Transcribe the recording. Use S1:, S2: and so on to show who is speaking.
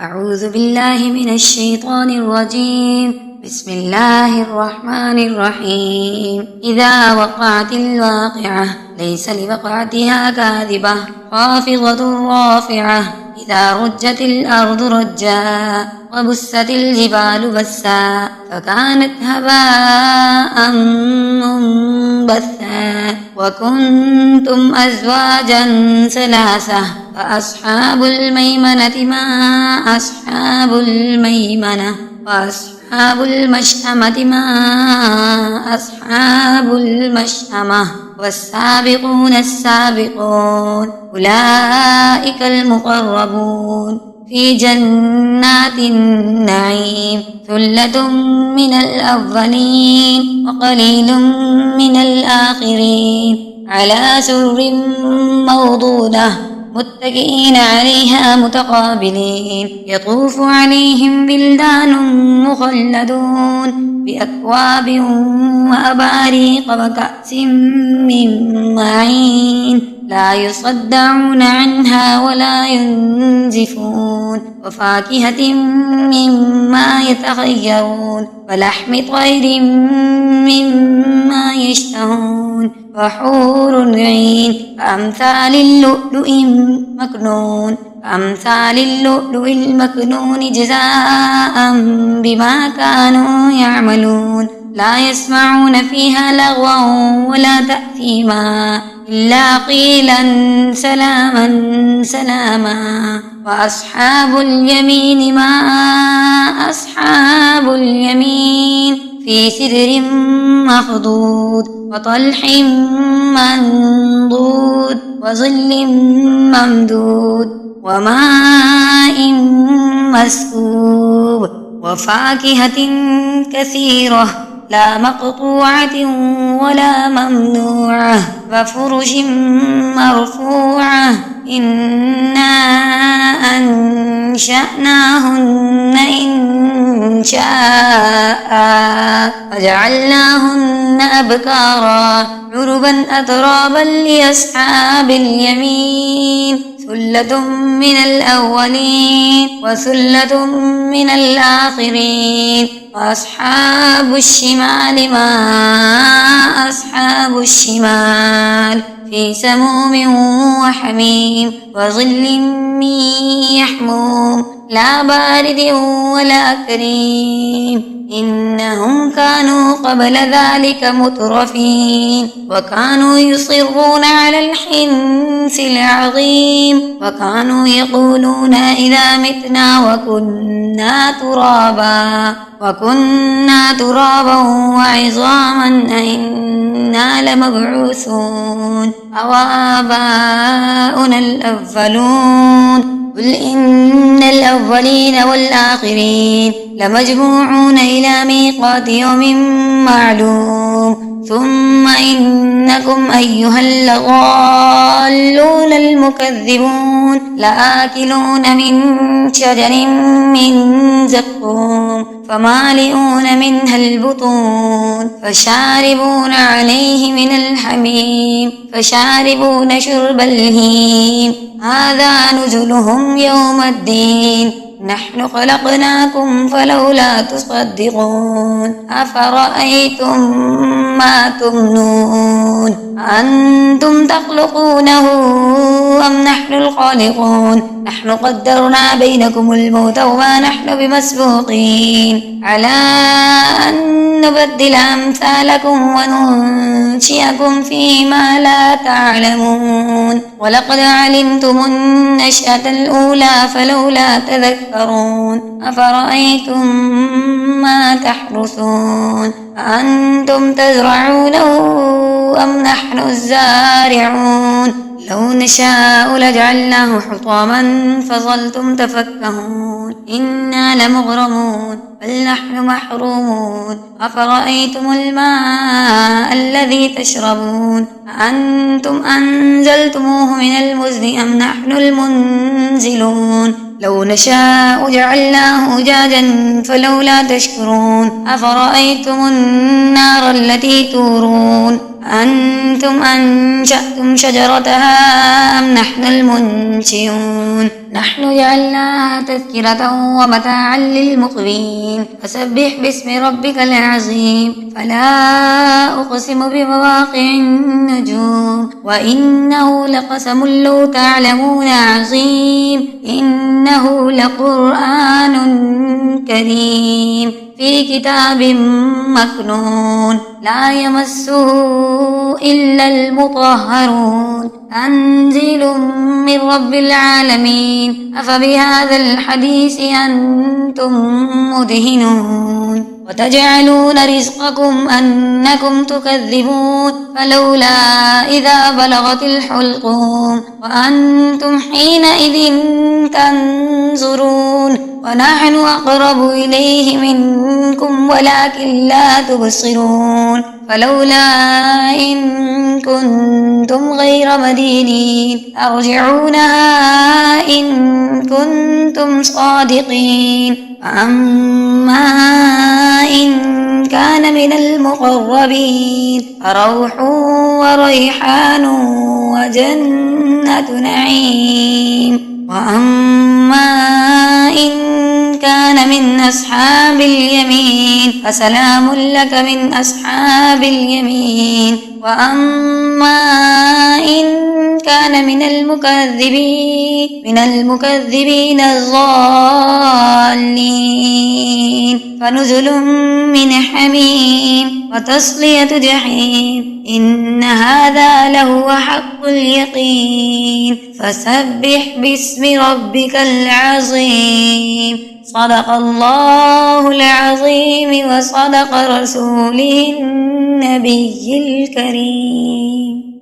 S1: أعوذ بالله من الشيطان الرجيم. بسم الله الرحمن الرحيم. إذا وقعت الواقعة ليس لوقعتها كاذبة خافضة رافعة. إذا رجت الأرض رجا وبست الجبال بسا فكانت هباء منبثا وكنتم أزواجا ثلاثة فأصحاب الميمنة ما أصحاب الميمنة وأصحاب المشأمة ما أصحاب المشأمة والسابقون السابقون أولئك المقربون في جنات النعيم ثلة من الأولين وقليل من الآخرين على سرر موضونة متكئين عليها متقابلين يطوف عليهم بلدان مخلدون بأكواب وأباريق وكأس من معين لا يصدعون عنها ولا ينزفون وفاكهة مما يتخيرون ولحم طير مما يشتهون وحور عين كأمثال اللؤلؤ المكنون المكنون جزاء بما كانوا يعملون لا يسمعون فيها لغوا ولا تأثيما إلا قيلا سلاما سلاما وأصحاب اليمين ما أصحاب اليمين في سدر مخضود وطلح منضود وظل ممدود وماء مسكوب وفاكهة كثيرة لا مقطوعة ولا ممنوعة وفرش مرفوعة إنا أنشأناهن إنشاء وجعلناهن أبكارا عربا أترابا لأصحاب اليمين ثلة من الأولين وثلة من الآخرين وأصحاب الشمال ما أصحاب الشمال في سموم وحميم وظل من يحموم لا بارد ولا كريم إنهم كانوا قبل ذلك مترفين وكانوا يصرون على الحنث العظيم وكانوا يقولون إذا متنا وكنا ترابا وعظاما أئنا لمبعوثون أو آباؤنا الأولون قل إن الأولين والآخرين لمجموعون إلى ميقات يوم معلوم ثم إنكم أيها الضالون المكذبون لآكلون من شجر من زقوم فمالئون منها البطون فشاربون عليه من الحميم فشاربون شرب الهيم هذا نزلهم يوم الدين نحن خلقناكم فلولا تصدقون أفرأيتم ما تمنون أنتم تخلقونه أم نحن الخالقون نحن قدرنا بينكم الموت وما نحن بمسبوقين على أن نبدل أمثالكم وننشئكم فيما لا تعلمون ولقد علمتم النشأة الأولى فلولا تذكرون أفرأيتم ما تحرثون أأنتم تزرعونه أم نحن الزارعون لو نشاء لجعلناه حطاما فظلتم تفكهون إنا لمغرمون بل نحن محرومون أفرأيتم الماء الذي تشربون أأنتم أنزلتموه من المزن أم نحن المنزلون لو نشاء جعلناه أجاجا فلولا تشكرون أفرأيتم النار التي تورون أأنتم أنشأتم شجرتها أم نحن المنشئون نحن جعلناها تذكرة ومتاعا للمقوين فسبح باسم ربك العظيم فلا أقسم بمواقع النجوم وإنه لقسم لو تعلمون عظيم إنه لقرآن كريم في كتاب مكنون لا يمسه إلا المطهرون تنزيل من رب العالمين أفبهذا الحديث أنتم مدهنون وتجعلون رزقكم أنكم تكذبون فلولا إذا بلغت الحلقوم وأنتم حينئذ تنظرون ونحن أقرب إليه منكم ولكن لا تبصرون فلولا إن كنتم غير مدينين ترجعونها إن كنتم صادقين فأما إن كان من المقربين فروح وريحان وجنة نعيم وأما إن كان من أصحاب اليمين فسلام لك من أصحاب اليمين وأما إن كان من المكذبين الضالين فنزل من حميم وتصلية جحيم إن هذا لهو حق اليقين فسبح باسم ربك العظيم صدق الله العظيم وصدق رسوله النبي الكريم.